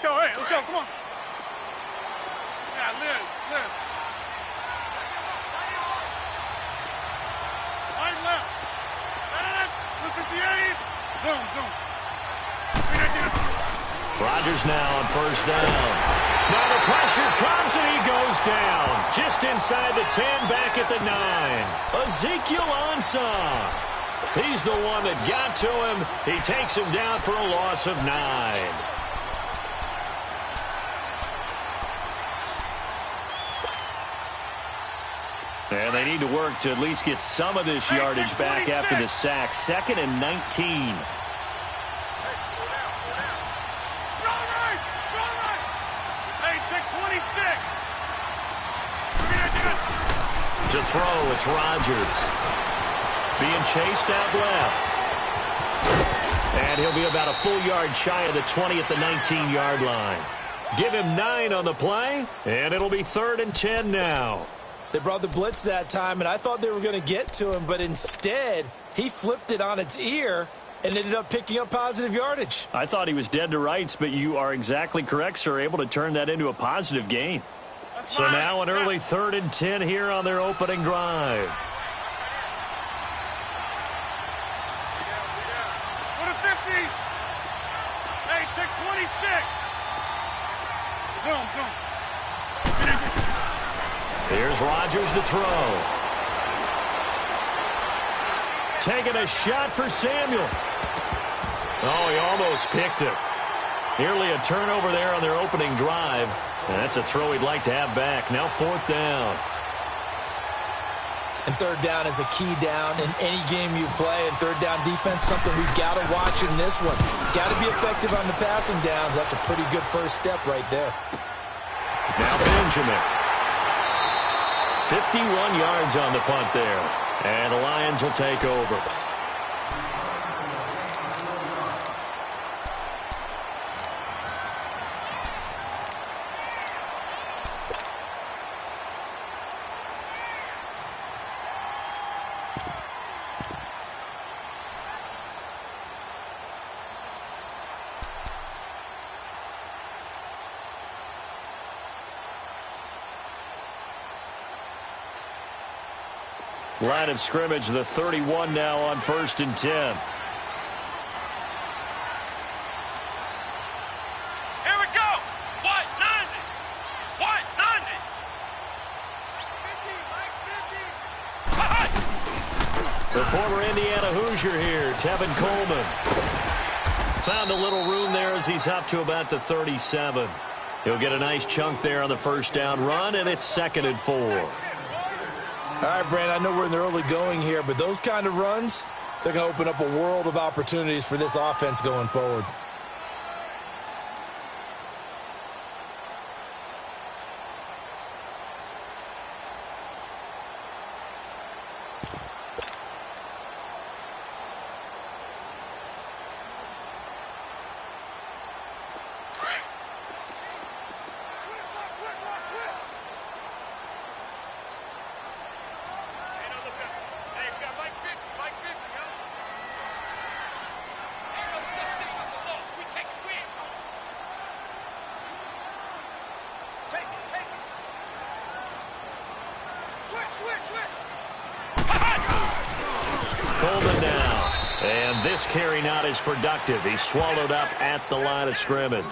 go. Hey, let's go. Come on. Yeah, Liz. Right, left. Look 58. Zoom. Rodgers now on first down. Now the pressure comes and he goes down. Just inside the 10, back at the 9. Ezekiel Ansah. He's the one that got to him. He takes him down for a loss of 9. And they need to work to at least get some of this yardage back after the sack. 2nd and 19. To throw, it's Rodgers. Being chased out left. And he'll be about a full yard shy of the 20 at the 19-yard line. Give him 9 on the play, and it'll be 3rd and 10 now. They brought the blitz that time, and I thought they were going to get to him, but instead, he flipped it on its ear and ended up picking up positive yardage. I thought he was dead to rights, but you are exactly correct, sir, able to turn that into a positive gain. So now an early 3rd and 10 here on their opening drive. Go to 50. Hey, check 26. Zoom. Here's Rodgers to throw. Taking a shot for Samuel. Oh, he almost picked it. Nearly a turnover there on their opening drive. And that's a throw he'd like to have back. Now 4th down. And 3rd down is a key down in any game you play. And 3rd down defense, something we've got to watch in this one. Got to be effective on the passing downs. That's a pretty good first step right there. Now Benjamin. 51 yards on the punt there. And the Lions will take over. Line of scrimmage, the 31 now on 1st and 10. Here we go. What? 90. What? 90. The former Indiana Hoosier here, Tevin Coleman. Found a little room there as he's up to about the 37. He'll get a nice chunk there on the first down run, and it's 2nd and 4. All right, Brandon, I know we're in the early going here, but those kind of runs, they're going to open up a world of opportunities for this offense going forward. Coleman now. And this carry not as productive. He's swallowed up at the line of scrimmage.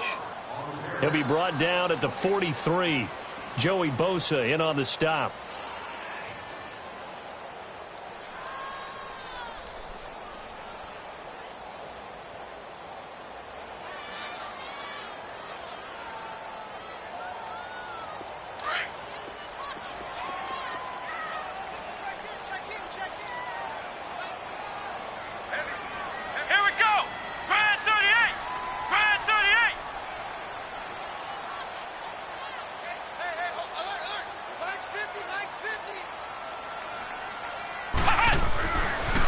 He'll be brought down at the 43. Joey Bosa in on the stop.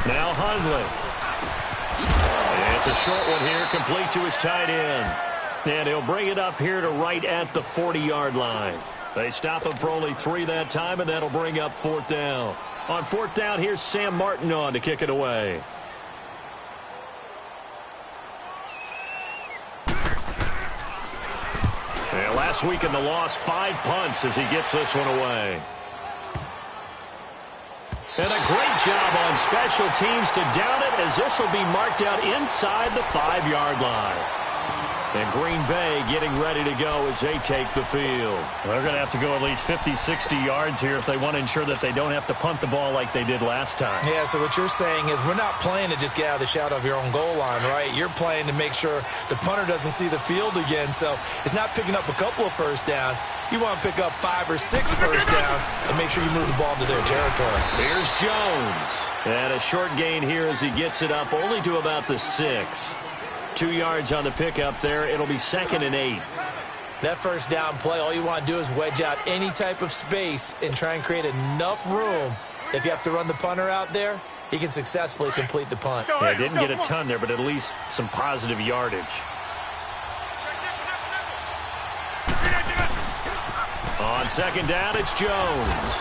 Now Hundley. It's a short one here, complete to his tight end. And he'll bring it up here to right at the 40-yard line. They stop him for only 3 that time, and that'll bring up 4th down. On 4th down, here's Sam Martin on to kick it away. last week in the loss, 5 punts as he gets this one away. And a great job on special teams to down it, as this will be marked out inside the 5-yard line. And Green Bay getting ready to go as they take the field. They're going to have to go at least 50, 60 yards here if they want to ensure that they don't have to punt the ball like they did last time. Yeah, so what you're saying is we're not playing to just get out of the shadow of your own goal line, right? You're playing to make sure the punter doesn't see the field again. So it's not picking up a couple of first downs. You want to pick up 5 or 6 first downs and make sure you move the ball into their territory. Here's Jones. And a short gain here as he gets it up only to about the 6. 2 yards on the pickup there. It'll be 2nd and 8. That first down play, all you want to do is wedge out any type of space and try and create enough room. If you have to run the punter out there, he can successfully complete the punt. Yeah, didn't get a ton there, but at least some positive yardage. On 2nd down, it's Jones.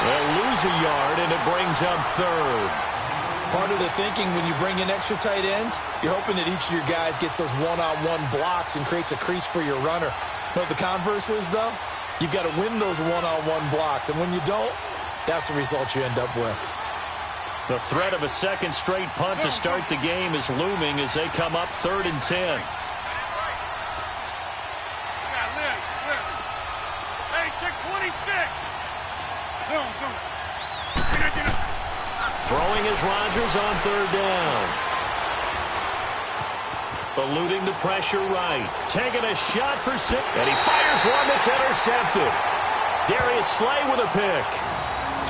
They'll lose a yard, and it brings up 3rd. Part of the thinking when you bring in extra tight ends, you're hoping that each of your guys gets those one-on-one blocks and creates a crease for your runner. You know what the converse is, though? You've got to win those one-on-one blocks, and when you don't, that's the result you end up with. The threat of a second straight punt to start the game is looming as they come up 3rd and 10. Hey, check 26. Zoom. Throwing is Rodgers on 3rd down. Eluding the pressure right. Taking a shot for 6. And he fires one that's intercepted. Darius Slay with a pick.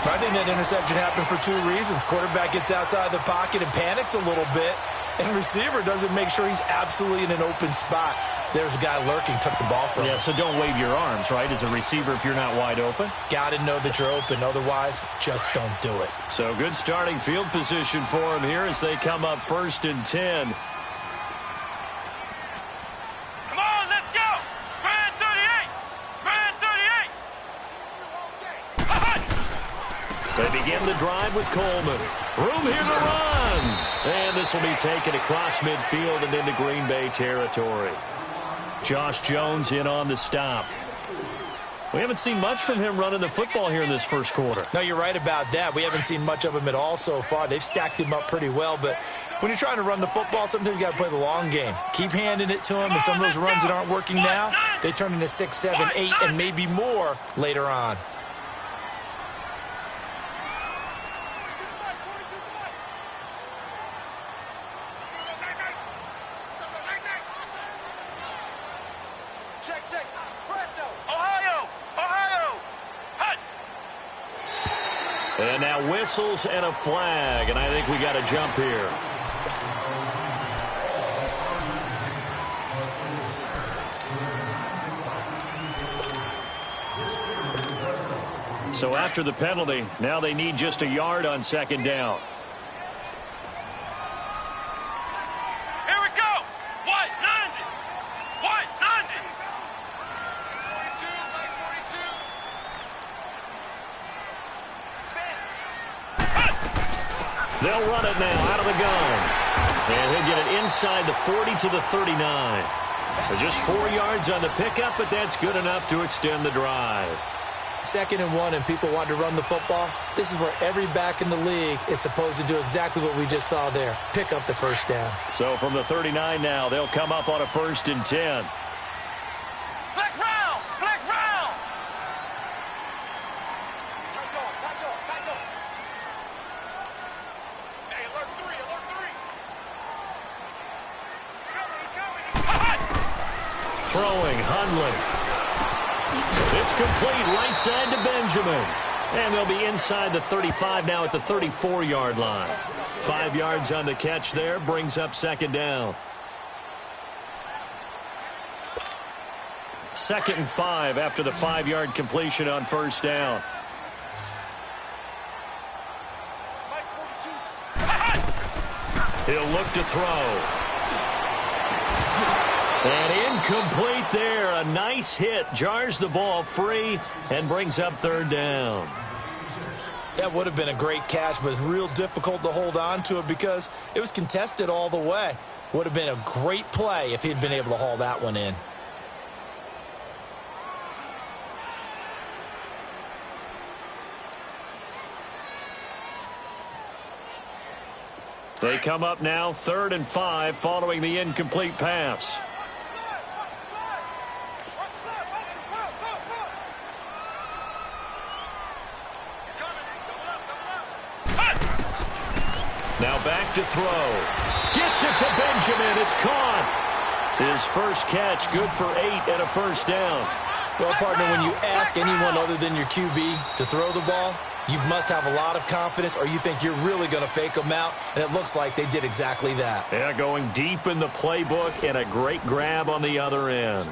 I think that interception happened for 2 reasons. Quarterback gets outside the pocket and panics a little bit. And receiver doesn't make sure he's absolutely in an open spot. So there's a guy lurking, took the ball from him. Yeah, so don't wave your arms, right, as a receiver if you're not wide open. Got to know that you're open. Otherwise, just don't do it. So good starting field position for him here as they come up 1st and 10. Come on, let's go. Brand 38. Brand 38. They begin the drive with Coleman. Room here to run. And this will be taken across midfield and into Green Bay territory. Josh Jones in on the stop. We haven't seen much from him running the football here in this first quarter. No, you're right about that. We haven't seen much of him at all so far. They've stacked him up pretty well, but when you're trying to run the football, sometimes you got to play the long game. Keep handing it to him, and some of those runs that aren't working now, they turn into 6, 7, 8, and maybe more later on. And now whistles and a flag, and I think we got a jump here. So after the penalty, now they need just a yard on 2nd down. Here we go. What? 90. What? 90. 42, like 42. They'll run it now out of the gun. And he'll get it inside the 40 to the 39. Just 4 yards on the pickup, but that's good enough to extend the drive. 2nd and 1 and people want to run the football. This is where every back in the league is supposed to do exactly what we just saw there. Pick up the first down. So from the 39 now, they'll come up on a 1st and 10. Flex round. Flex round. Hey, alert 3. Alert 3. He's going. Throwing, Hundley. It's complete right side to Benjamin. And they'll be inside the 35 now at the 34-yard line. 5 yards on the catch there, brings up 2nd down. 2nd and 5 after the 5-yard completion on 1st down. He'll look to throw. And incomplete there. A nice hit. Jars the ball free and brings up 3rd down. That would have been a great catch, but it's real difficult to hold on to it because it was contested all the way. Would have been a great play if he'd been able to haul that one in. They come up now 3rd and 5 following the incomplete pass. Now back to throw. Gets it to Benjamin. It's caught. His first catch, good for 8 and a first down. Well, partner, when you ask anyone other than your QB to throw the ball, you must have a lot of confidence or you think you're really going to fake them out, and it looks like they did exactly that. Yeah, going deep in the playbook and a great grab on the other end.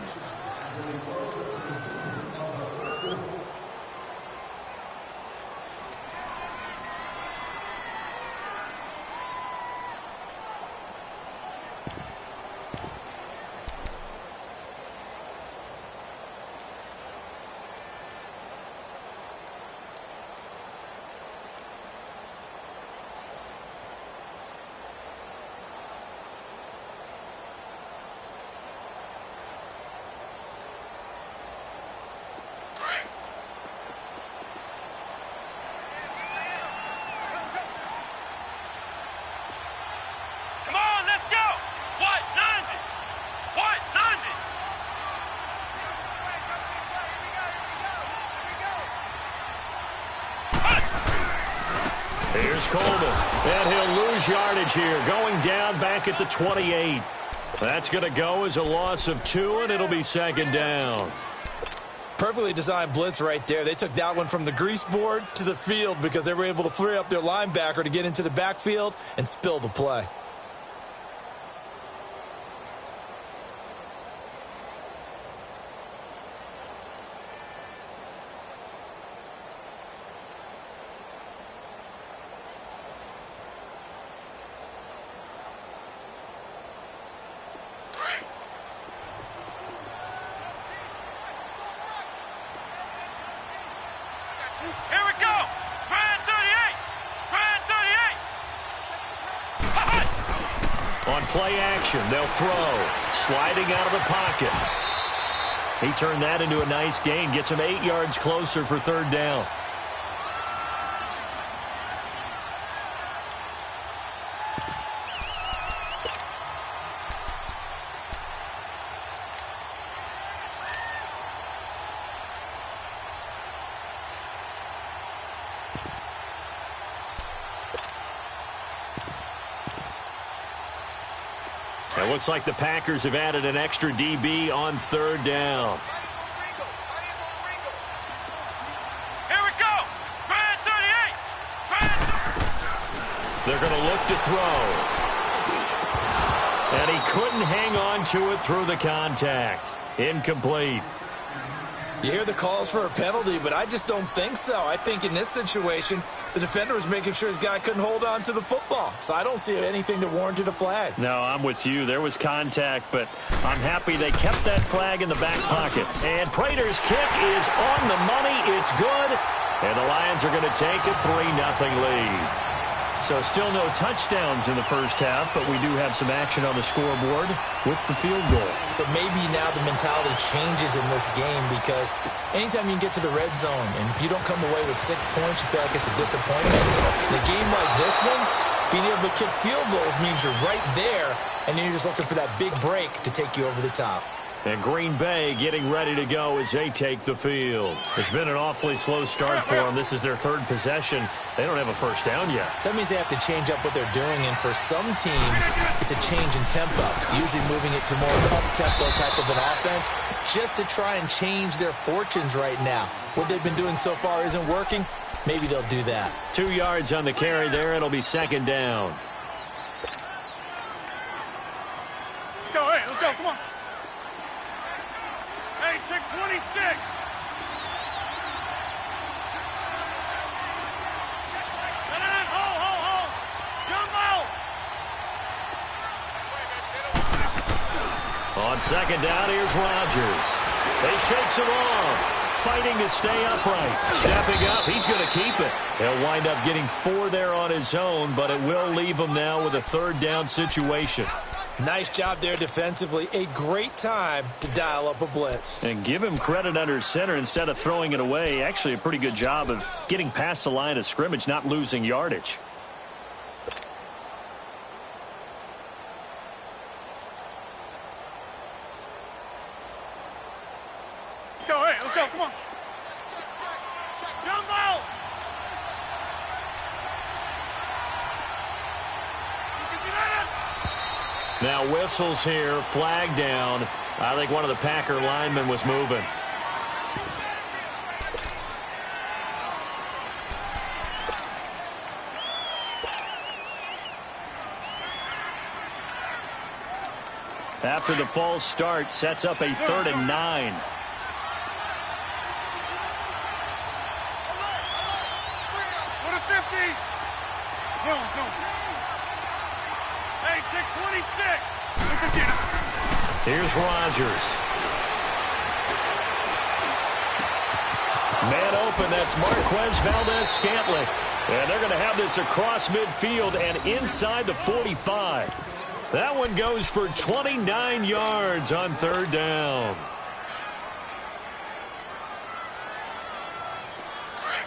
Here's Coleman, and he'll lose yardage here, going down back at the 28. That's going to go as a loss of 2, and it'll be 2nd down. Perfectly designed blitz right there. They took that one from the grease board to the field because they were able to free up their linebacker to get into the backfield and spill the play. Here we go. Brand 38. Brand 38. On play action, they'll throw. Sliding out of the pocket. He turned that into a nice gain. Gets him 8 yards closer for 3rd down. It looks like the Packers have added an extra DB on 3rd down. Here we go. Brand 38. They're going to look to throw. And he couldn't hang on to it through the contact. Incomplete. You hear the calls for a penalty, but I just don't think so. I think in this situation, the defender was making sure his guy couldn't hold on to the football. So I don't see anything that warranted a flag. No, I'm with you. There was contact, but I'm happy they kept that flag in the back pocket. And Prater's kick is on the money. It's good. And the Lions are going to take a 3-0 lead. So still no touchdowns in the first half, but we do have some action on the scoreboard with the field goal. So maybe now the mentality changes in this game because anytime you can get to the red zone, and if you don't come away with 6 points, you feel like it's a disappointment. In a game like this one, being able to kick field goals means you're right there, and then you're just looking for that big break to take you over the top. And Green Bay getting ready to go as they take the field. It's been an awfully slow start for them. This is their 3rd possession. They don't have a first down yet. So that means they have to change up what they're doing, and for some teams, it's a change in tempo, usually moving it to more of an up-tempo type of an offense just to try and change their fortunes right now. What they've been doing so far isn't working. Maybe they'll do that. 2 yards on the carry there. It'll be 2nd down. Let's go, hey, let's go, come on. Hey, check 26. Hold. Jumbo. On 2nd down, here's Rodgers. They shakes it off. Fighting to stay upright. Stepping up, he's going to keep it. He'll wind up getting 4 there on his own, but it will leave him now with a 3rd down situation. Nice job there defensively. A great time to dial up a blitz. And give him credit under center instead of throwing it away. Actually a pretty good job of getting past the line of scrimmage, not losing yardage. go. Come on. Jumbo. Now whistles here, flag down. I think one of the Packer linemen was moving. After the false start, sets up a 3rd and 9. Go to 50. Zone. Hey, take 26. Here's Rodgers. Man open, that's Marquez Valdez-Scantling. And they're going to have this across midfield and inside the 45. That one goes for 29 yards on 3rd down.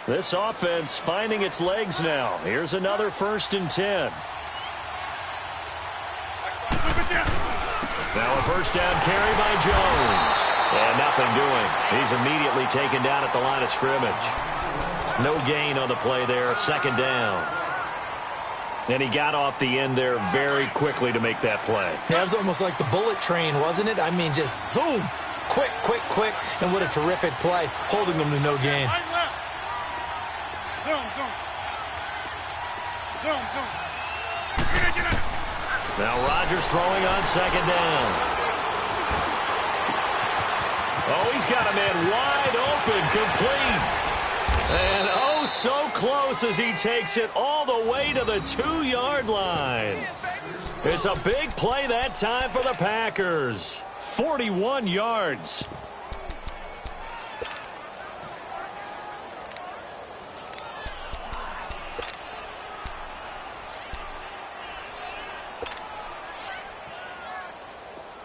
This offense finding its legs now. Here's another 1st and 10. Now a 1st down carry by Jones. And nothing doing. He's immediately taken down at the line of scrimmage. No gain on the play there. 2nd down. And he got off the end there very quickly to make that play. That was almost like the bullet train, wasn't it? I mean, just zoom. Quick. And what a terrific play, holding them to no gain. Zone. Now Rodgers throwing on 2nd down. Oh, he's got a man wide open, complete. And oh, so close as he takes it all the way to the 2-yard line. It's a big play that time for the Packers. 41 yards.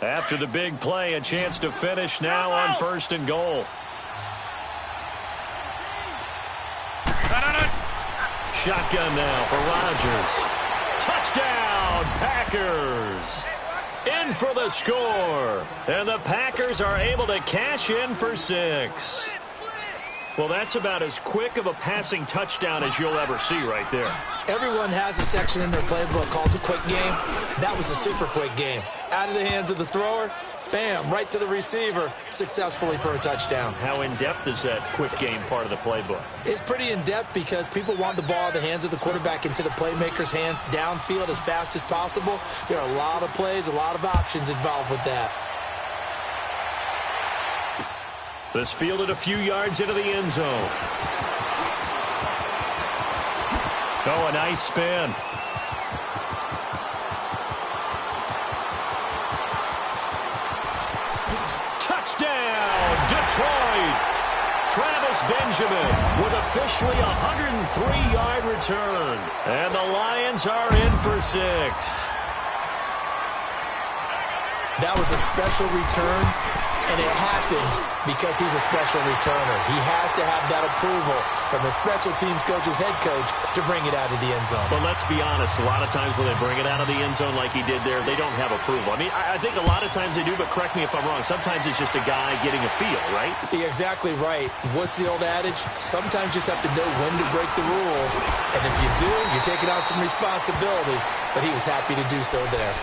After the big play, a chance to finish now on 1st and goal. Shotgun now for Rodgers. Touchdown, Packers. In for the score. And the Packers are able to cash in for 6. Well, that's about as quick of a passing touchdown as you'll ever see right there. Everyone has a section in their playbook called the quick game. That was a super quick game. Out of the hands of the thrower, bam, right to the receiver, successfully for a touchdown. How in-depth is that quick game part of the playbook? It's pretty in-depth because people want the ball out of the hands of the quarterback into the playmaker's hands downfield as fast as possible. There are a lot of plays, a lot of options involved with that. This fielded a few yards into the end zone. Oh, a nice spin. Touchdown, Detroit. Travis Benjamin with officially a 103-yard return. And the Lions are in for 6. That was a special return, and it happened because he's a special returner. He has to have that approval from the special teams coach's head coach to bring it out of the end zone. But let's be honest, a lot of times when they bring it out of the end zone like he did there, they don't have approval. I mean, I think a lot of times they do, but correct me if I'm wrong. Sometimes it's just a guy getting a feel, right? You're exactly right. What's the old adage? Sometimes you just have to know when to break the rules. And if you do, you're taking on some responsibility. But he was happy to do so there.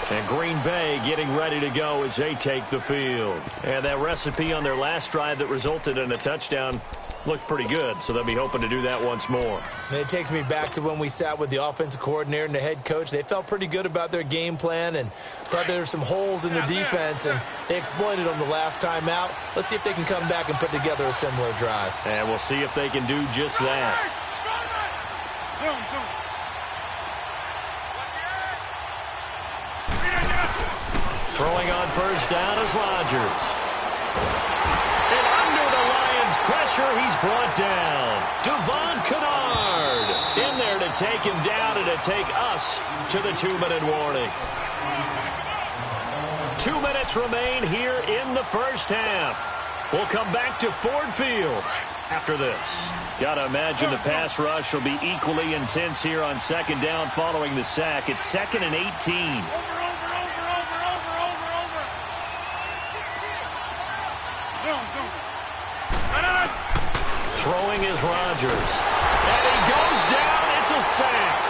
And Green Bay getting ready to go as they take the field. And that recipe on their last drive that resulted in a touchdown looked pretty good, so they'll be hoping to do that once more. And it takes me back to when we sat with the offensive coordinator and the head coach. They felt pretty good about their game plan and thought there were some holes in the defense, and they exploited them the last time out. Let's see if they can come back and put together a similar drive. And we'll see if they can do just that. Throwing on 1st down is Rodgers. And under the Lions' pressure, he's brought down. Devon Kennard in there to take him down and to take us to the 2-minute warning. 2 minutes remain here in the first half. We'll come back to Ford Field after this. Gotta imagine the pass rush will be equally intense here on 2nd down following the sack. It's 2nd and 18. is Rodgers. And he goes down. It's a sack.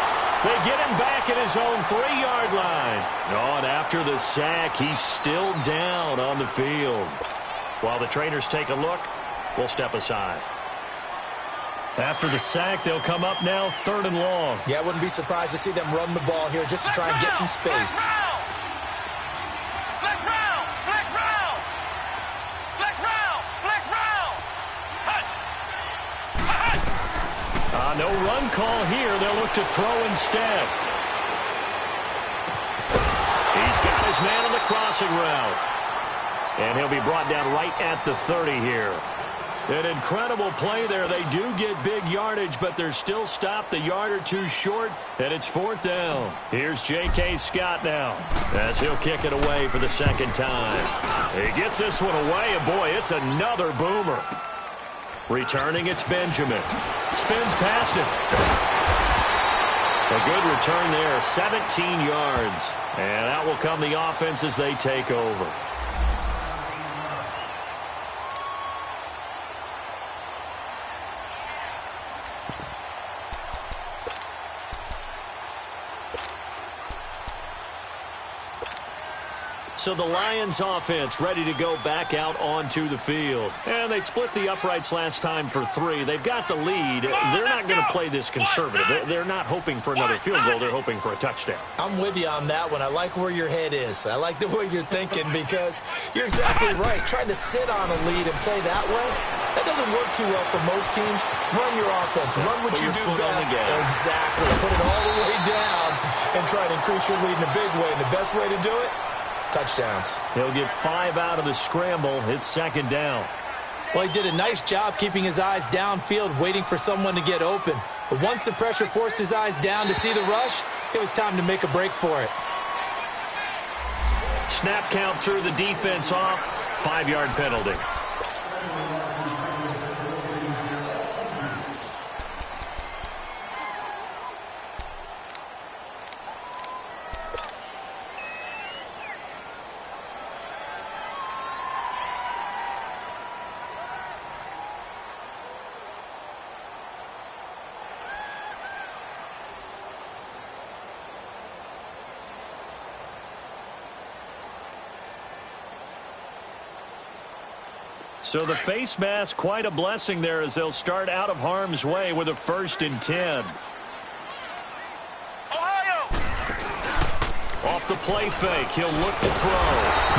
They get him back at his own 3-yard line. Oh, and after the sack, he's still down on the field. While the trainers take a look, we'll step aside. After the sack, they'll come up now 3rd and long. Yeah, I wouldn't be surprised to see them run the ball here just to try and get some space. Flex round! Flex round! Flex round! Flex round! No run call here. They'll look to throw instead. He's got his man on the crossing route. And he'll be brought down right at the 30 here. An incredible play there. They do get big yardage, but they're still stopped a yard or two short, and it's 4th down. Here's J.K. Scott now as he'll kick it away for the 2nd time. He gets this one away, and boy, it's another boomer. Returning, it's Benjamin. Spins past him. A good return there, 17 yards. And out will come the offense as they take over. So the Lions offense ready to go back out onto the field. And they split the uprights last time for 3. They've got the lead. They're not going to play this conservative. They're not hoping for another field goal. They're hoping for a touchdown. I'm with you on that one. I like where your head is. I like the way you're thinking because you're exactly right. Trying to sit on a lead and play that way, that doesn't work too well for most teams. Run your offense. Run what you do best. Exactly. Put it all the way down and try to increase your lead in a big way. And the best way to do it, touchdowns. He'll get 5 out of the scramble. It's 2nd down. Well, he did a nice job keeping his eyes downfield, waiting for someone to get open. But once the pressure forced his eyes down to see the rush, it was time to make a break for it. Snap count through the defense off. 5-yard penalty. So the face mask, quite a blessing there as they'll start out of harm's way with a 1st and 10. Ohio! Off the play fake, he'll look to throw.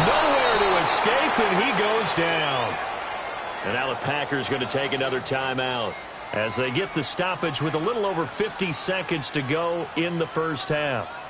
Nowhere to escape, and he goes down. And now the Packers going to take another timeout as they get the stoppage with a little over 50 seconds to go in the 1st half.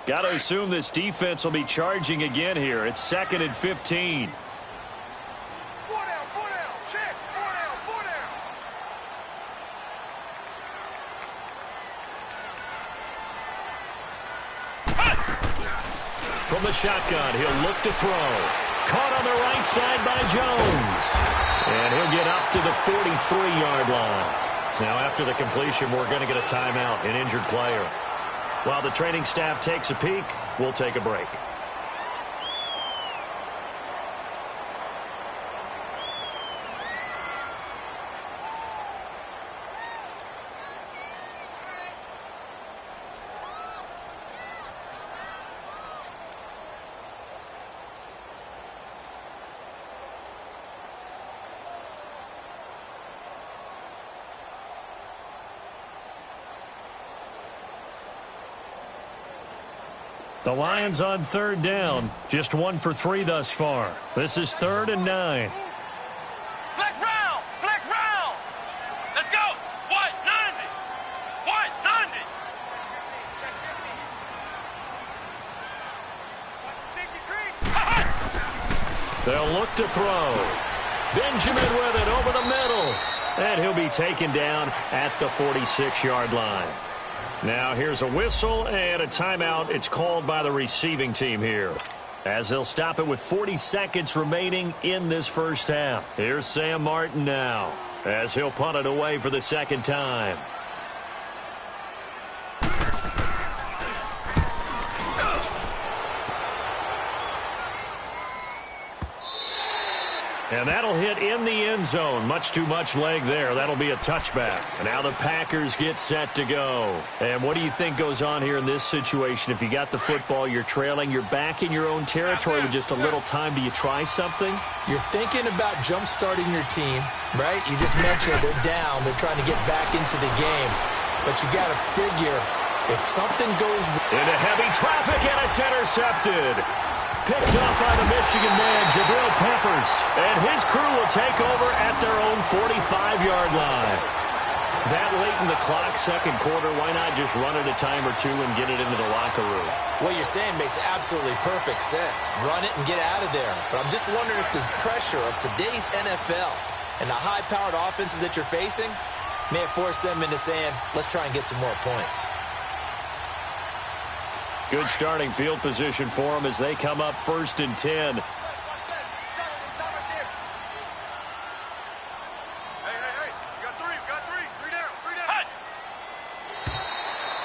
Got to assume this defense will be charging again here. It's 2nd and 15. 4 down, 4 down, check, 4 down, 4 down. From the shotgun, he'll look to throw. Caught on the right side by Jones. And he'll get up to the 43-yard line. Now after the completion, we're going to get a timeout, an injured player. While the training staff takes a peek, we'll take a break. The Lions on 3rd down. Just 1 for 3 thus far. This is 3rd and 9. Flex round! Flex round! Let's go! What? 90! What? 90! Check 50. They'll look to throw. Benjamin with it over the middle. And he'll be taken down at the 46-yard line. Now here's a whistle and a timeout. It's called by the receiving team here. as they'll stop it with 40 seconds remaining in this first half. Here's Sam Martin now, as he'll punt it away for the second time. And that'll hit in the end zone. Much too much leg there. That'll be a touchback. And now the Packers get set to go. And what do you think goes on here in this situation? If you got the football, you're trailing, you're back in your own territory with just a little time. Do you try something? You're thinking about jump-starting your team, right? You just mentioned they're down. They're trying to get back into the game. But you got to figure if something goes into heavy traffic, and it's intercepted. Picked up by the Michigan man, Jabril Peppers. And his crew will take over at their own 45-yard line. That late in the clock, second quarter, why not just run it a time or two and get it into the locker room? What you're saying makes absolutely perfect sense. Run it and get out of there. But I'm just wondering if the pressure of today's NFL and the high-powered offenses that you're facing may have forced them into saying, let's try and get some more points. Good starting field position for them as they come up 1st and 10. Hey, you got three. Three down.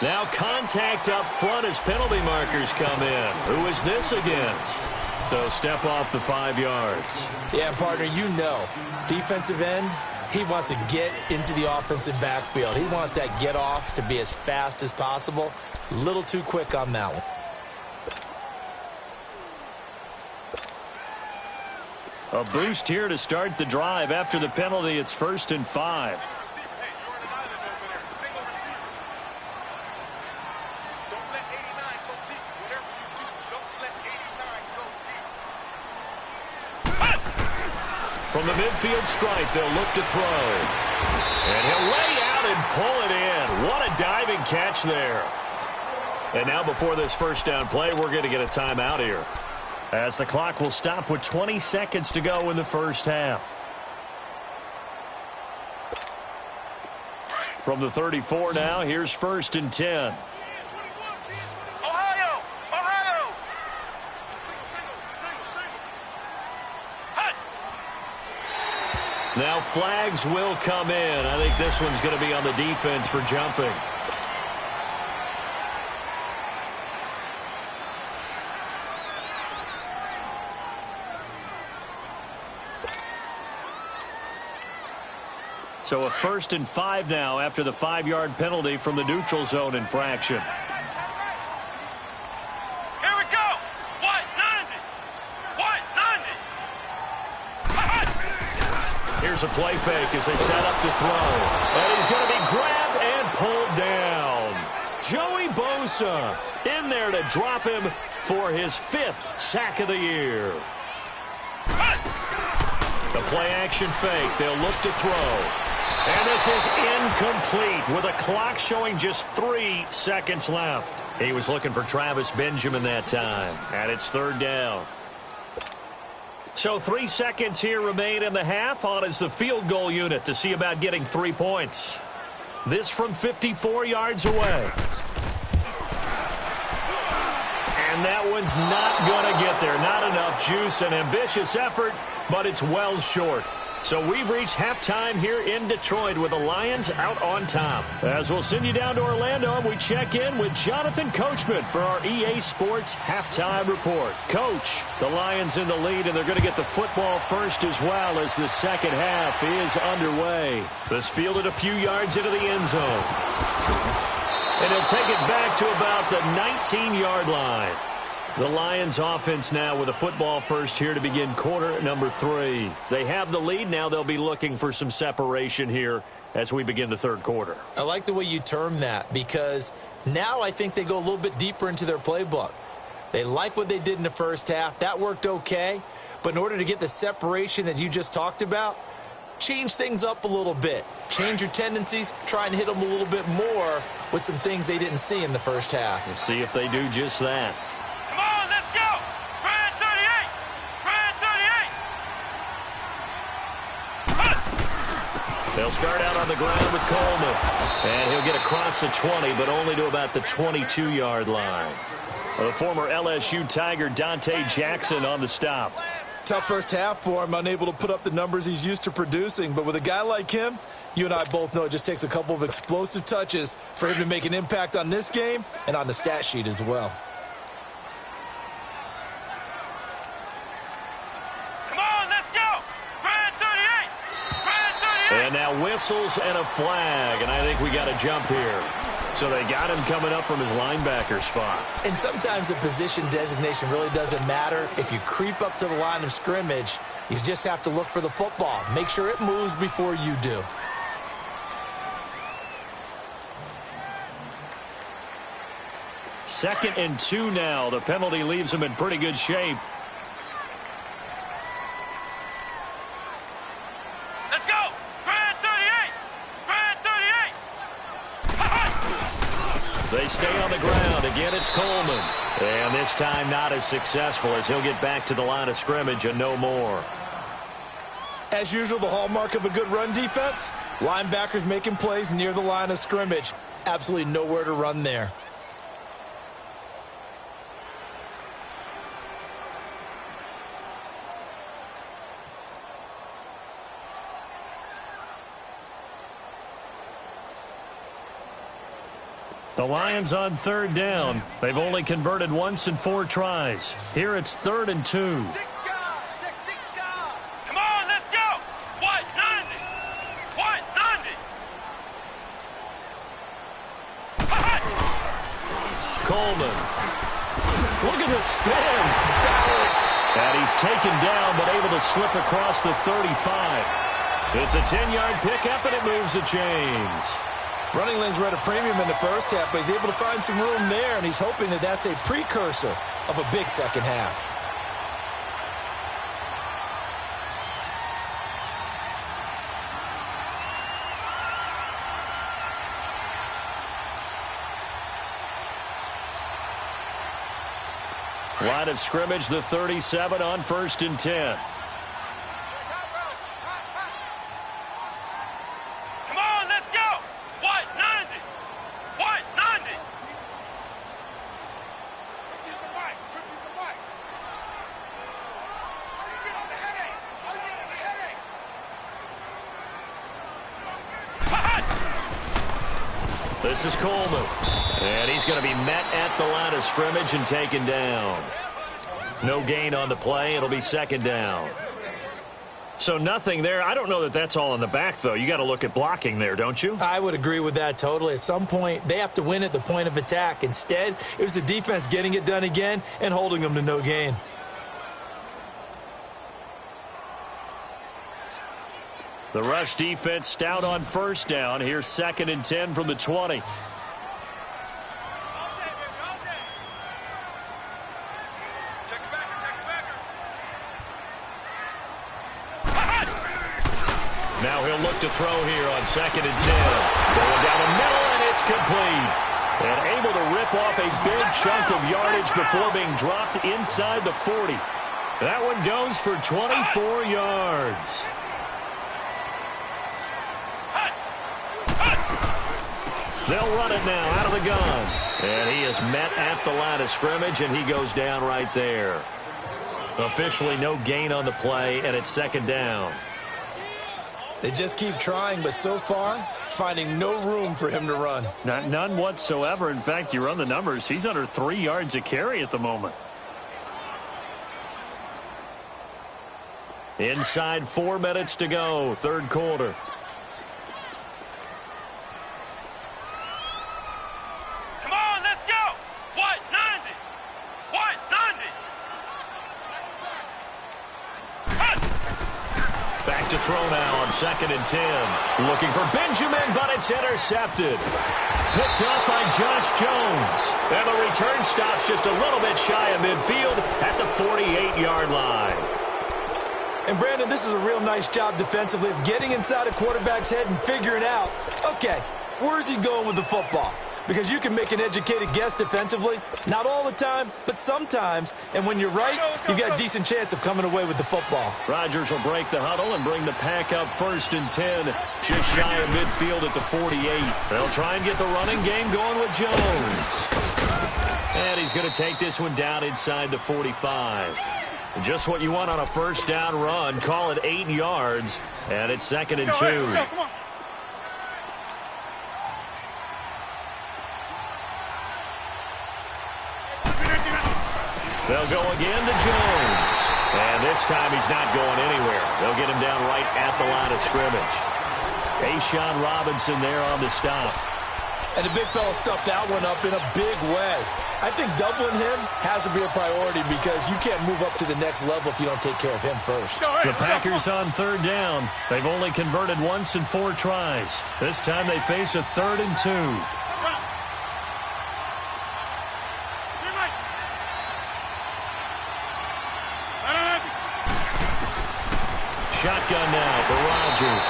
Now contact up front as penalty markers come in. Who is this against? So step off the 5 yards. Yeah, partner, you know, defensive end, he wants to get into the offensive backfield. He wants that get off to be as fast as possible. A little too quick on that one. A boost here to start the drive. After the penalty, it's 1st and 5. From the midfield stripe, they'll look to throw. And he'll lay out and pull it in. What a diving catch there. And now before this first down play, we're going to get a timeout here, as the clock will stop with 20 seconds to go in the first half. From the 34 now, here's 1st and 10. Ohio! Now flags will come in. I think this one's going to be on the defense for jumping. So a 1st and 5 now after the 5-yard penalty from the neutral zone infraction. Here we go! What? 90! Here's a play fake as they set up to throw. And he's going to be grabbed and pulled down. Joey Bosa in there to drop him for his 5th sack of the year. The play action fake. They'll look to throw. And this is incomplete with a clock showing just 3 seconds left. He was looking for Travis Benjamin that time. And it's 3rd down. So 3 seconds here remain in the half. On is the field goal unit to see about getting 3 points. This from 54 yards away. And that one's not going to get there. Not enough juice. An ambitious effort, but it's well short. So we've reached halftime here in Detroit with the Lions out on top. As we'll send you down to Orlando, we check in with Jonathan Coachman for our EA Sports Halftime Report. Coach, the Lions in the lead, and they're going to get the football first as well as the second half is underway. This fielded a few yards into the end zone. And he'll take it back to about the 19-yard line. The Lions offense now with a football first here to begin quarter number 3. They have the lead. Now they'll be looking for some separation here as we begin the third quarter. I like the way you term that, because now I think they go a little bit deeper into their playbook. They like what they did in the first half. That worked okay. But in order to get the separation that you just talked about, change things up a little bit. Change your tendencies. Try and hit them a little bit more with some things they didn't see in the first half. We'll see if they do just that. Come on, let's go! Brand 38! Brand 38! They'll start out on the ground with Coleman. And he'll get across the 20, but only to about the 22-yard line. The former LSU Tiger Dante Jackson on the stop. Tough first half for him, unable to put up the numbers he's used to producing. But with a guy like him, you and I both know it just takes a couple of explosive touches for him to make an impact on this game and on the stat sheet as well. Come on, let's go! Grand 38! Grand 38! And now whistles and a flag, and I think we got a jump here. So they got him coming up from his linebacker spot. And sometimes the position designation really doesn't matter. If you creep up to the line of scrimmage, you just have to look for the football. Make sure it moves before you do. Second and 2 now. The penalty leaves him in pretty good shape. Let's go! Grand 38! Grand 38! They stay on the ground. Again, it's Coleman. And this time not as successful as he'll get back to the line of scrimmage and no more. As usual, the hallmark of a good run defense, linebackers making plays near the line of scrimmage. Absolutely nowhere to run there. The Lions on third down. They've only converted once in 4 tries. Here it's 3rd and 2. Come on, let's go! What? 90! What? 90! Coleman. Look at the spin. Balance. And he's taken down but able to slip across the 35. It's a 10-yard pickup and it moves the chains. Running lanes were at a premium in the first half, but he's able to find some room there, and he's hoping that that's a precursor of a big second half. Line of scrimmage, the 37 on 1st and 10. Come on, let's go! What? 90! What? 90! Use the mic. Use the mic. How you get on the headache? How you get on the headache? This is Coleman. And he's going to be met at the line of scrimmage and taken down. No gain on the play. It'll be 2nd down. So nothing there. I don't know that that's all in the back, though. You got to look at blocking there, don't you? I would agree with that totally. At some point, they have to win at the point of attack. Instead, it was the defense getting it done again and holding them to no gain. The rush defense stout on 1st down. Here's 2nd and 10 from the 20. Now he'll look to throw here on 2nd and 10. Going down the middle, and it's complete. And able to rip off a big chunk of yardage before being dropped inside the 40. That one goes for 24 yards. They'll run it now out of the gun. And he is met at the line of scrimmage, and he goes down right there. Officially no gain on the play, and it's 2nd down. They just keep trying, but so far, finding no room for him to run. None whatsoever. In fact, you run the numbers. He's under 3 yards a carry at the moment. Inside 4 minutes to go, 3rd quarter. Come on, let's go! What? 90! What? 90! Back to throw now on 2nd and 10. Looking for Benjamin, but it's intercepted. Picked up by Josh Jones. And the return stops just a little bit shy of midfield at the 48-yard line. And, Brandon, this is a real nice job defensively of getting inside a quarterback's head and figuring out, okay, where's he going with the football? Because you can make an educated guess defensively, not all the time, but sometimes. And when you're right, you've got a decent chance of coming away with the football. Rodgers will break the huddle and bring the pack up 1st and 10, just shy of midfield at the 48. They'll try and get the running game going with Jones. And he's going to take this one down inside the 45. Just what you want on a first down run. Call it 8 yards. And it's 2nd and 2. Come on. They'll go again to Jones. And this time he's not going anywhere. They'll get him down right at the line of scrimmage. A'Shawn Robinson there on the stop. And the big fella stuffed that one up in a big way. I think doubling him has to be a priority because you can't move up to the next level if you don't take care of him first. The Packers on 3rd down. They've only converted once in 4 tries. This time they face a 3rd and 2. Shotgun now for Rodgers.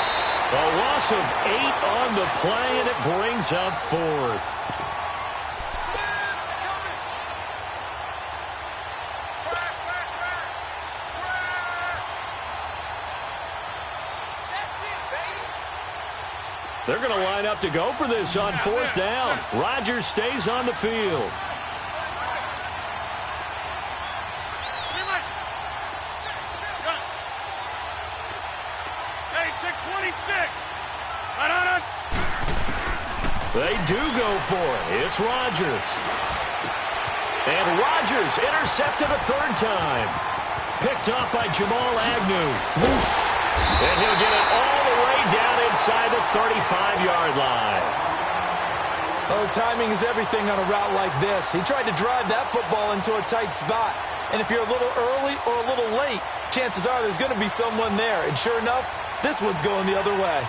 A loss of 8 on the play, and it brings up 4th. They're going to line up to go for this on 4th down. Rodgers stays on the field. They do go for it. It's Rodgers. And Rodgers intercepted a 3rd time. Picked up by Jamal Agnew. Whoosh. And he'll get it all the way down inside the 35-yard line. Oh, timing is everything on a route like this. He tried to drive that football into a tight spot. And if you're a little early or a little late, chances are there's going to be someone there. And sure enough, this one's going the other way.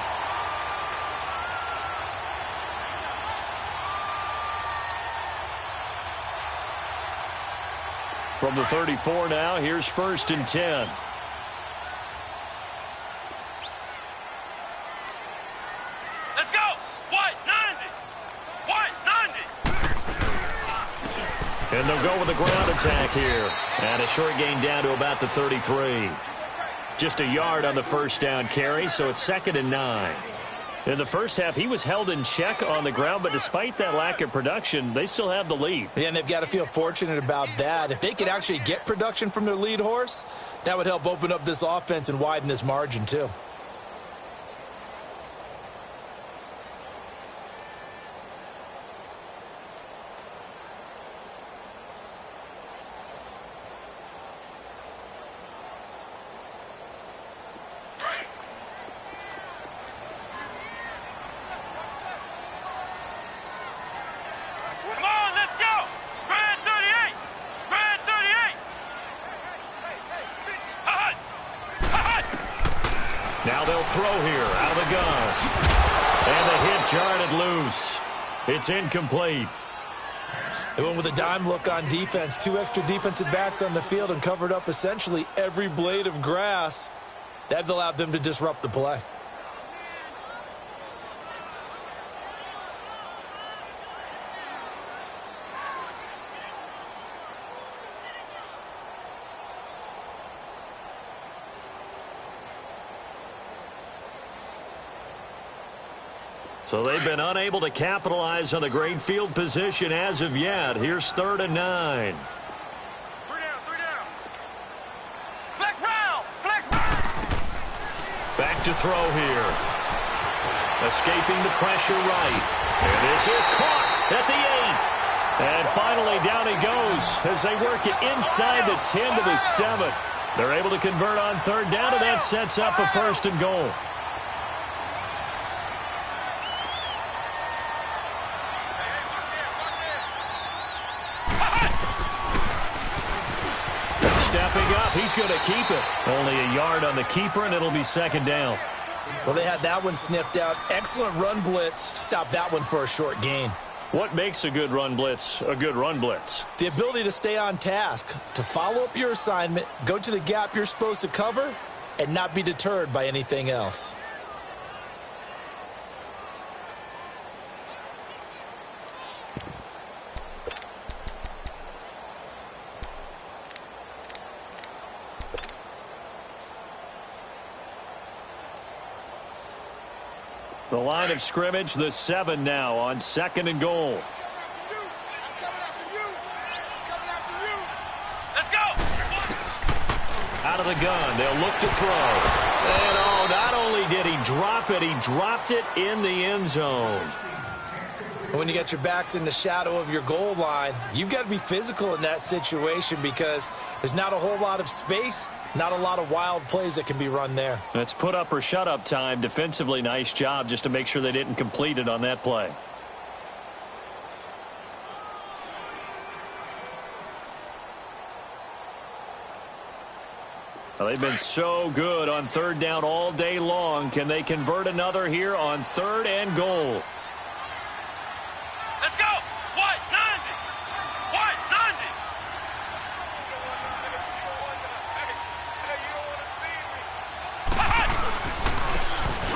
From the 34 now, here's 1st and 10. Let's go. What? 90. What? 90. And they'll go with a ground attack here. And a short gain down to about the 33. Just a yard on the first down carry, so it's 2nd and 9. In the first half, he was held in check on the ground, but despite that lack of production, they still have the lead. Yeah, and they've got to feel fortunate about that. If they could actually get production from their lead horse, that would help open up this offense and widen this margin too. Now they'll throw here out of the gun. And the hit jarred it loose. It's incomplete. They went with a dime look on defense. 2 extra defensive backs on the field and covered up essentially every blade of grass. That allowed them to disrupt the play. So they've been unable to capitalize on the great field position as of yet. Here's 3rd and 9. 3 down, 3 down. Flex round, flex round. Back to throw here. Escaping the pressure right. And this is caught at the 8. And finally down he goes as they work it inside the 10 to the 7. They're able to convert on 3rd down, and that sets up a 1st and goal. Stepping up, he's going to keep it. Only a yard on the keeper, and it'll be 2nd down. Well, they had that one sniffed out. Excellent run blitz. Stop that one for a short gain. What makes a good run blitz a good run blitz? The ability to stay on task, to follow up your assignment, go to the gap you're supposed to cover, and not be deterred by anything else. The line of scrimmage, the 7 now on 2nd and goal. Out of the gun, they'll look to throw. And, oh, not only did he drop it, he dropped it in the end zone. When you got your backs in the shadow of your goal line, you've got to be physical in that situation because there's not a whole lot of space, not a lot of wild plays that can be run there. That's put up or shut up time. Defensively, nice job just to make sure they didn't complete it on that play. Well, they've been so good on third down all day long. Can they convert another here on 3rd and goal? Let's go. What? 90. What? 90.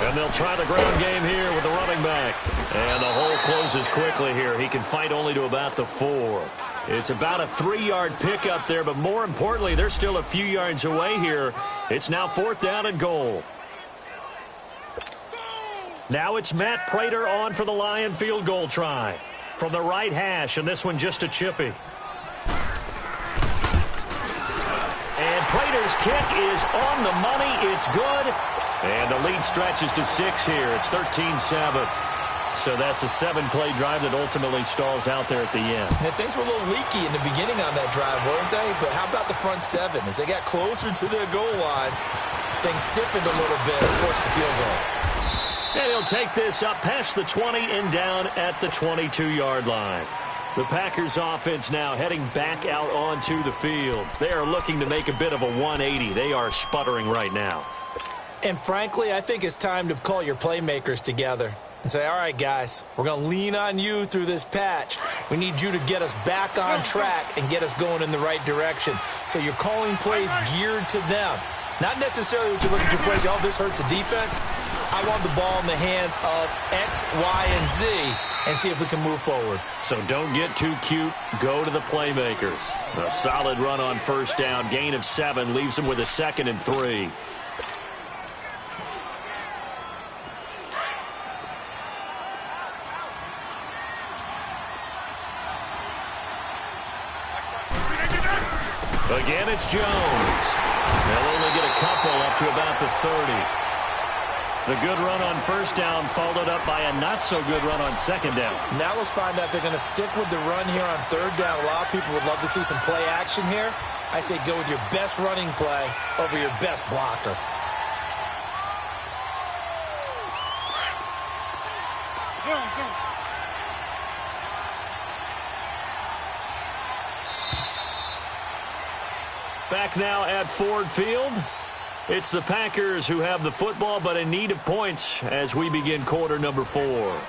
And they'll try the ground game here with the running back. And the hole closes quickly here. He can fight only to about the 4. It's about a 3-yard pickup there, but more importantly, they're still a few yards away here. It's now 4th down and goal. Now it's Matt Prater on for the Lion field goal try. From the right hash, and this one just a chippy. And Prater's kick is on the money. It's good. And the lead stretches to 6 here. It's 13-7. So that's a 7-play drive that ultimately stalls out there at the end. And things were a little leaky in the beginning on that drive, weren't they? But how about the front 7? As they got closer to the goal line, things stiffened a little bit and forced the field goal. And he'll take this up past the 20 and down at the 22-yard line. The Packers offense now heading back out onto the field. They are looking to make a bit of a 180. They are sputtering right now. And frankly, I think it's time to call your playmakers together and say, all right, guys, we're going to lean on you through this patch. We need you to get us back on track and get us going in the right direction. So you're calling plays geared to them. Not necessarily what you look at your plays, oh, this hurts the defense. I want the ball in the hands of X, Y, and Z and see if we can move forward. So don't get too cute. Go to the playmakers. A solid run on 1st down. Gain of 7 leaves them with a 2nd and 3. Again, it's Jones. They'll only get a couple up to about the 30. The good run on 1st down followed up by a not-so-good run on 2nd down. Now let's find out if they're going to stick with the run here on 3rd down. A lot of people would love to see some play action here. I say go with your best running play over your best blocker. Back now at Ford Field. It's the Packers who have the football, but in need of points as we begin quarter number 4.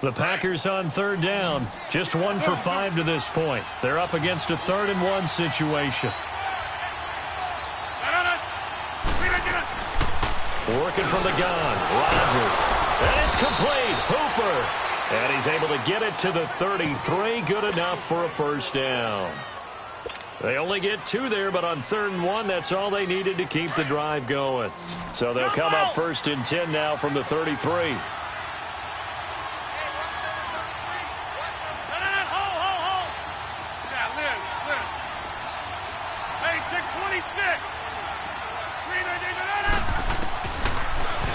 The Packers on 3rd down. Just 1 for 5 to this point. They're up against a 3rd and 1 situation. Working from the gun, Rodgers. And it's complete. Hooper. And he's able to get it to the 33. Good enough for a 1st down. They only get 2 there, but on 3rd and 1, that's all they needed to keep the drive going. So they'll come up 1st and 10 now from the 33.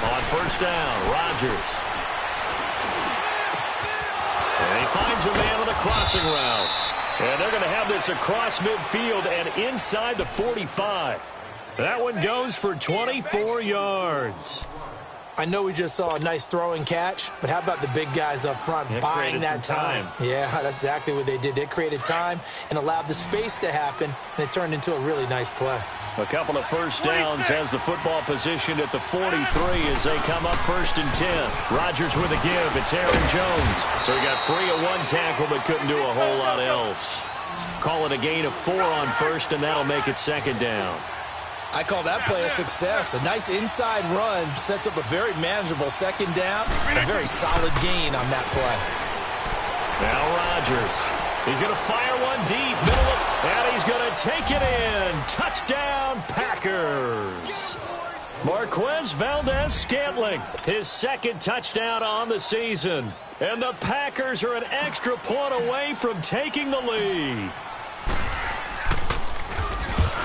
On 1st down, Rodgers. And he finds a man on a crossing route. And they're going to have this across midfield and inside the 45. That one goes for 24 yards. I know we just saw a nice throwing catch, but how about the big guys up front buying that time? Yeah, that's exactly what they did. They created time and allowed the space to happen, and it turned into a really nice play. A couple of 1st downs has the football positioned at the 43 as they come up 1st and 10. Rodgers with a give. It's Aaron Jones. So he got free of 1 tackle but couldn't do a whole lot else. Call it a gain of 4 on 1st, and that'll make it 2nd down. I call that play a success. A nice inside run sets up a very manageable 2nd down. A very solid gain on that play. Now Rodgers. He's going to fire one deep, middle of, and he's going to take it in. Touchdown, Packers. More Marquez Valdez-Scantling, his second touchdown on the season. And the Packers are an extra point away from taking the lead.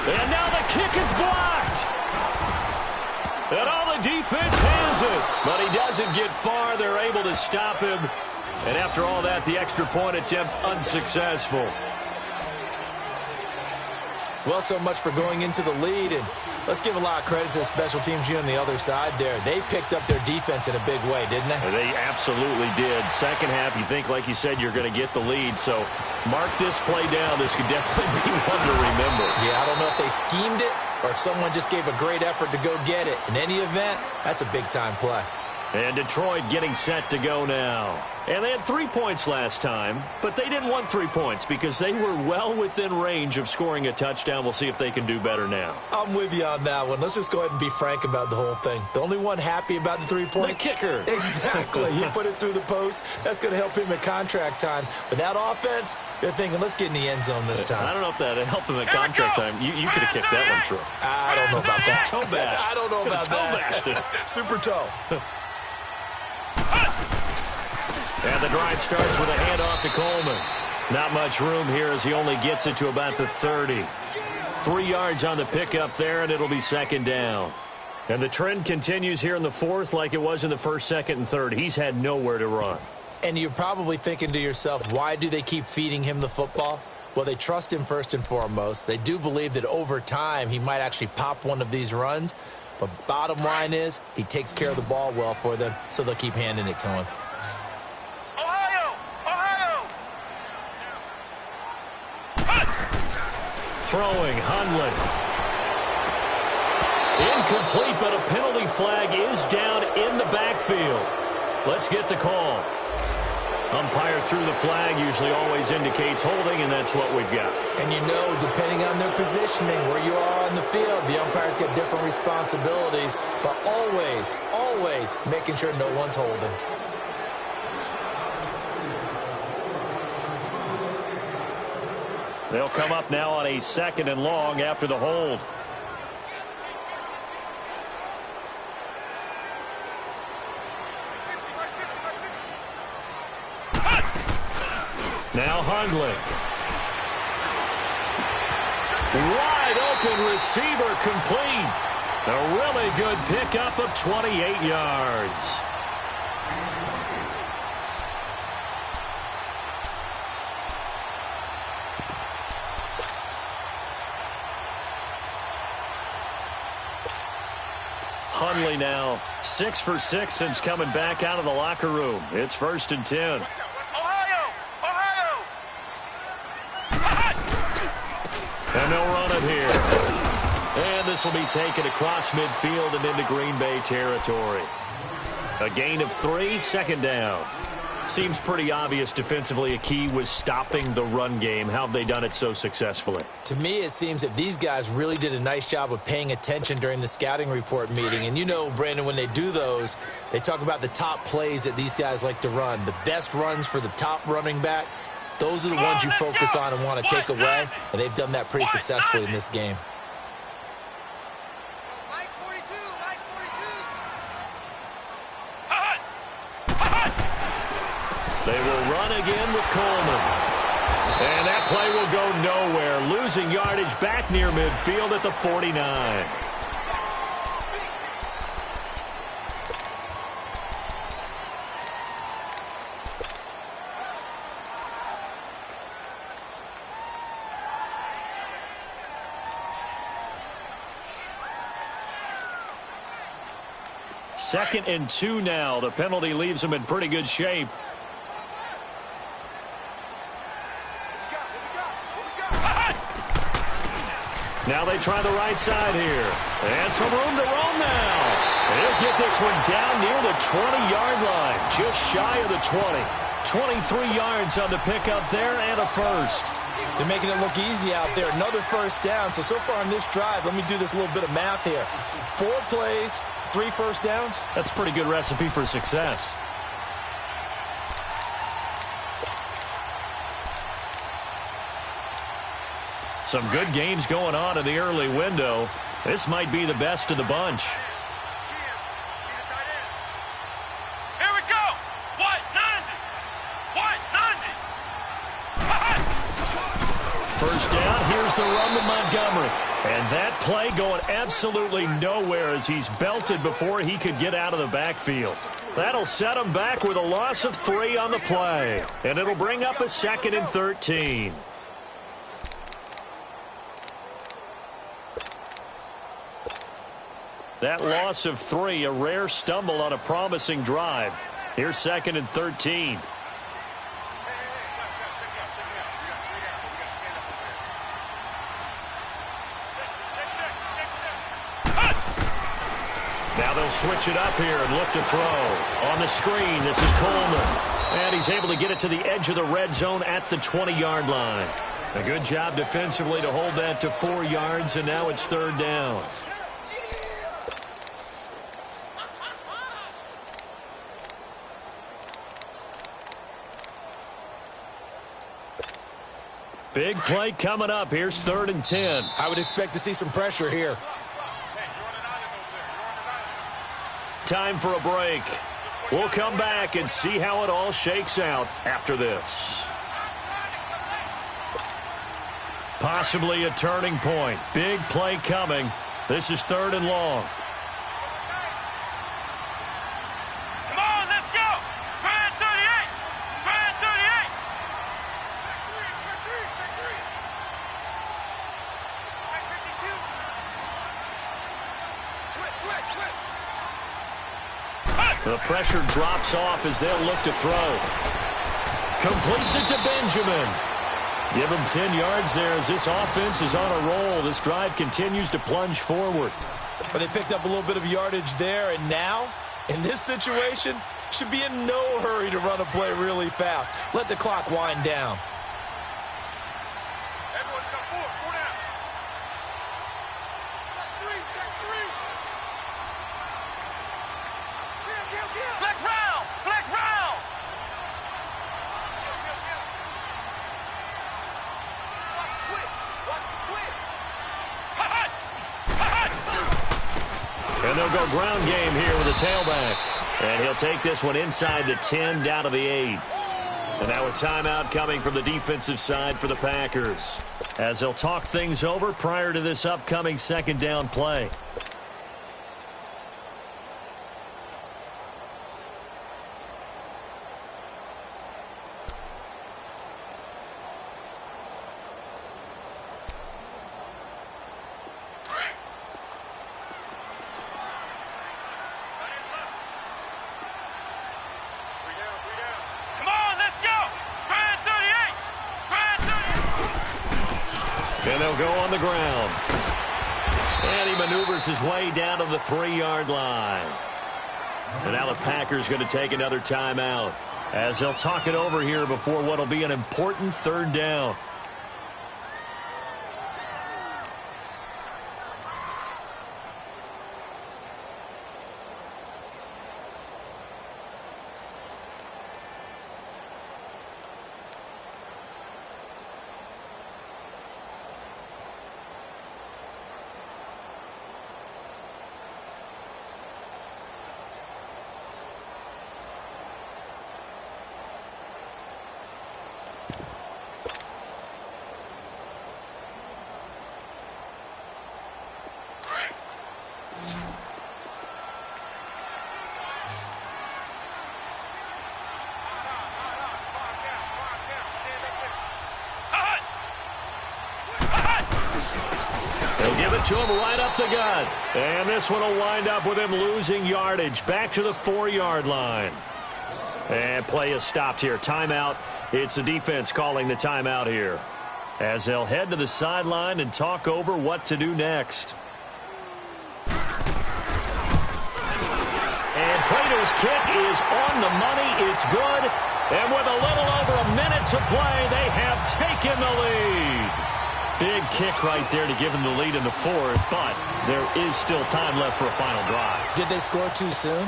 And now the kick is blocked. And all the defense has it. But he doesn't get far. They're able to stop him. And after all that, the extra point attempt unsuccessful. Well, so much for going into the lead, and let's give a lot of credit to the special teams unit on the other side there. They picked up their defense in a big way, didn't they? They absolutely did. Second half, you think, like you said, you're going to get the lead. So mark this play down. This could definitely be one to remember. Yeah, I don't know if they schemed it or if someone just gave a great effort to go get it. In any event, that's a big-time play. And Detroit getting set to go now. And they had 3 points last time, but they didn't want 3 points because they were well within range of scoring a touchdown. We'll see if they can do better now. I'm with you on that one. Let's just go ahead and be frank about the whole thing. The only one happy about the 3-point? The kicker. Exactly. He put it through the post. That's going to help him at contract time. Without offense, they're thinking, let's get in the end zone this time. I don't know if that helped him at contract time. You could have kicked that one through. I don't know about that. Toe bash. I don't know about that. Toe bashed. Super toe. And the drive starts with a handoff to Coleman. Not much room here as he only gets it to about the 30. 3 yards on the pickup there, and it'll be second down. And the trend continues here in the fourth like it was in the first, second, and third. He's had nowhere to run. And you're probably thinking to yourself, why do they keep feeding him the football? Well, they trust him first and foremost. They do believe that over time he might actually pop one of these runs. But bottom line is he takes care of the ball well for them, so they'll keep handing it to him. Throwing, Hundley. Incomplete, but a penalty flag is down in the backfield. Let's get the call. Umpire threw the flag, usually always indicates holding, and that's what we've got. And you know, depending on their positioning, where you are on the field, the umpires get different responsibilities, but always, always making sure no one's holding. They'll come up now on a second and long after the hold. Now Hundley. Wide open receiver complete. A really good pickup of 28 yards. Hundley now 6 for 6 since coming back out of the locker room. It's 1st and 10. And they'll run it here. And this will be taken across midfield and into Green Bay territory. A gain of 3, second down. Seems pretty obvious defensively a key was stopping the run game. How have they done it so successfully? To me, it seems that these guys really did a nice job of paying attention during the scouting report meeting. And you know, Brandon, when they do those, they talk about the top plays that these guys like to run. The best runs for the top running back, those are the ones you focus on and want to take away. And they've done that pretty successfully in this game. They will run again with Coleman. And that play will go nowhere. Losing yardage back near midfield at the 49. Second and 2 now. The penalty leaves them in pretty good shape. Now they try the right side here. And some room to roam now. They'll get this one down near the 20-yard line. Just shy of the 20. 23 yards on the pickup there and a first. They're making it look easy out there. Another first down. So far on this drive, let me do this little bit of math here. 4 plays, 3 first downs. That's a pretty good recipe for success. Some good games going on in the early window. This might be the best of the bunch. first down. Here's the run to Montgomery. And that play going absolutely nowhere as he's belted before he could get out of the backfield. That'll set him back with a loss of 3 on the play. And it'll bring up a 2nd and 13. That loss of 3, a rare stumble on a promising drive. Here's 2nd and 13. Now they'll switch it up here and look to throw. On the screen, this is Coleman. And he's able to get it to the edge of the red zone at the 20-yard line. A good job defensively to hold that to 4 yards, and now it's 3rd down. Big play coming up. Here's 3rd and 10. I would expect to see some pressure here. Time for a break. We'll come back and see how it all shakes out after this. Possibly a turning point. Big play coming. This is 3rd and long. Come on, let's go. Brand 38. Brand 38. Check 3. Check 52. Switch. The pressure drops off as they'll look to throw. Completes it to Benjamin. Give him 10 yards there as this offense is on a roll. This drive continues to plunge forward. But they picked up a little bit of yardage there, and now, in this situation, should be in no hurry to run a play really fast. Let the clock wind down. Everyone's got 4 down. Check 3. Flex round. Watch the twitch. And they'll go ground game here with a tailback. And he'll take this one inside the 10 down to the 8. And now a timeout coming from the defensive side for the Packers, as they'll talk things over prior to this upcoming 2nd down play. And they'll go on the ground. And he maneuvers his way down to the 3-yard line. And now the Packers going to take another timeout, as they'll talk it over here before what will be an important 3rd down. Give it to him right up the gut. And this one will wind up with him losing yardage back to the 4-yard line. And play is stopped here. Timeout. It's the defense calling the timeout here, as they'll head to the sideline and talk over what to do next. And Prato's kick is on the money. It's good. And with a little over a minute to play, they have taken the lead. Big kick right there to give them the lead in the 4th, but there is still time left for a final drive. Did they score too soon?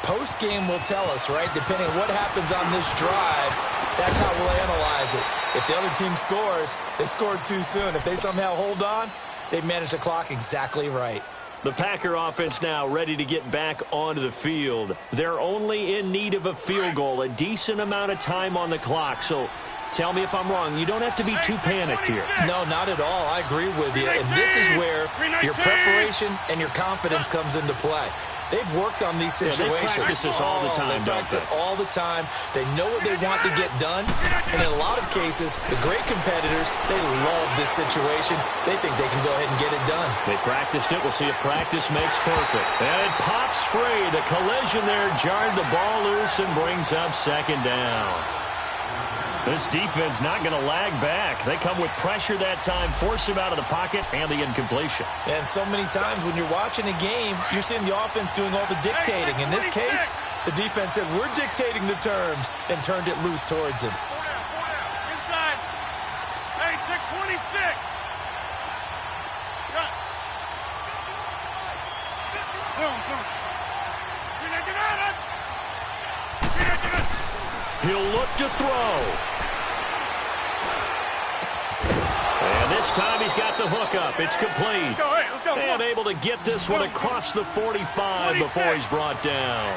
Post-game will tell us, right? Depending on what happens on this drive, that's how we'll analyze it. If the other team scores, they scored too soon. If they somehow hold on, they've managed the clock exactly right. The Packer offense now ready to get back onto the field. They're only in need of a field goal, a decent amount of time on the clock. So Tell me if I'm wrong. You don't have to be too panicked here. No, not at all. I agree with you. And this is where your preparation and your confidence comes into play. They've worked on these situations. They practice this all the time, They practice it all the time. They know what they want to get done. And in a lot of cases, the great competitors, they love this situation. They think they can go ahead and get it done. They practiced it. We'll see if practice makes perfect. And it pops free. The collision there jarred the ball loose and brings up second down. This defense not going to lag back. They come with pressure that time, force him out of the pocket, and the incompletion. And so many times when you're watching a game, you're seeing the offense doing all the dictating. In this case, the defense said, we're dictating the terms, and turned it loose towards him. Inside. Hey, check 26. Boom. He'll look to throw. And this time he's got the hook up. It's complete. Let's go. And able to get this one across the 45 before he's brought down.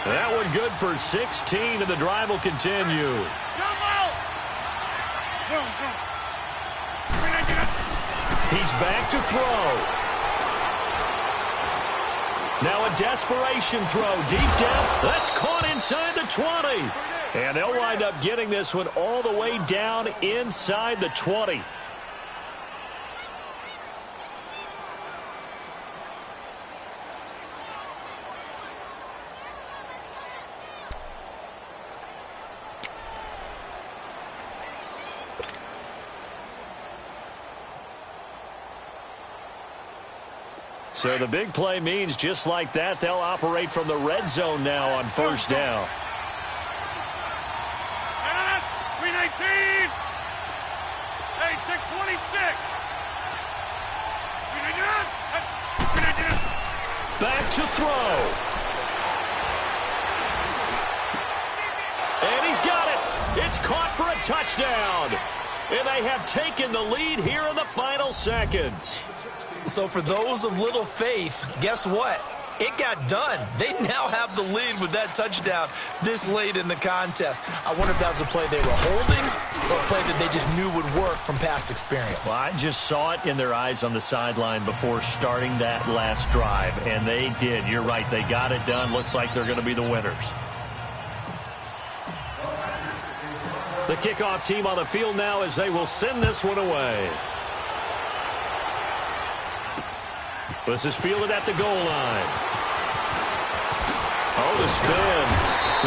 That one good for 16, and the drive will continue. He's back to throw. Now a desperation throw deep down. That's caught inside the 20. And they'll wind up getting this one all the way down inside the 20. So the big play means just like that, they'll operate from the red zone now on first down. 319. Hey, check 26. Back to throw. And he's got it. It's caught for a touchdown. And they have taken the lead here in the final seconds. So for those of little faith, guess what? It got done. They now have the lead with that touchdown this late in the contest. I wonder if that was a play they were holding or a play that they just knew would work from past experience. Well, I just saw it in their eyes on the sideline before starting that last drive, and they did. You're right. They got it done. Looks like they're going to be the winners. The kickoff team on the field now as they will send this one away. This is fielded at the goal line. Oh, the spin.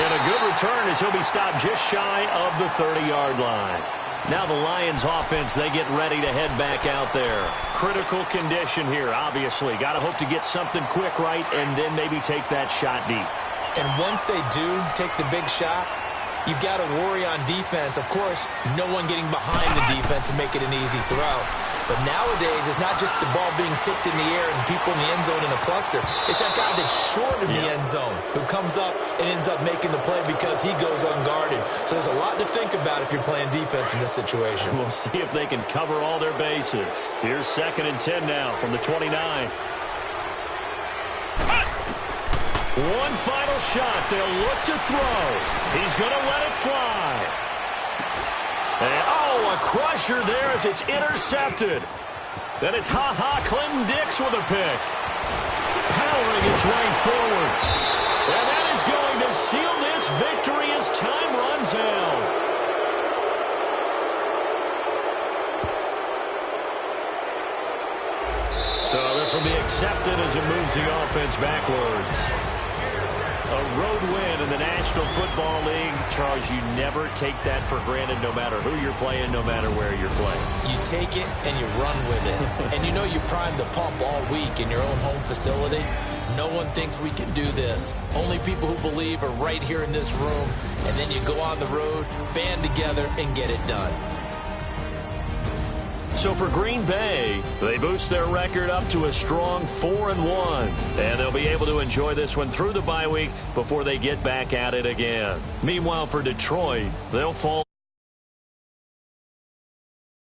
And a good return as he'll be stopped just shy of the 30-yard line. Now the Lions offense, they get ready to head back out there. Critical condition here, obviously. Got to hope to get something quick right and then maybe take that shot deep. And once they do take the big shot, you've got to worry on defense. Of course, no one getting behind the defense and make it an easy throw. But nowadays, it's not just the ball being tipped in the air and people in the end zone in a cluster. It's that guy that's short of the end zone who comes up and ends up making the play because he goes unguarded. So there's a lot to think about if you're playing defense in this situation. We'll see if they can cover all their bases. Here's 2nd and 10 now from the 29. One final shot. They'll look to throw. He's going to let it fly. And, oh, a crusher there as it's intercepted. Then it's Clinton Dix with a pick. Powering its way forward. And that is going to seal this victory as time runs out. So this will be accepted as it moves the offense backwards. A road win in the National Football League. Charles, you never take that for granted no matter who you're playing, no matter where you're playing. You take it and you run with it. And you know you primed the pump all week in your own home facility. No one thinks we can do this. Only people who believe are right here in this room. And then you go on the road, band together, and get it done. So for Green Bay, they boost their record up to a strong 4-1. And they'll be able to enjoy this one through the bye week before they get back at it again. Meanwhile, for Detroit, they'll fall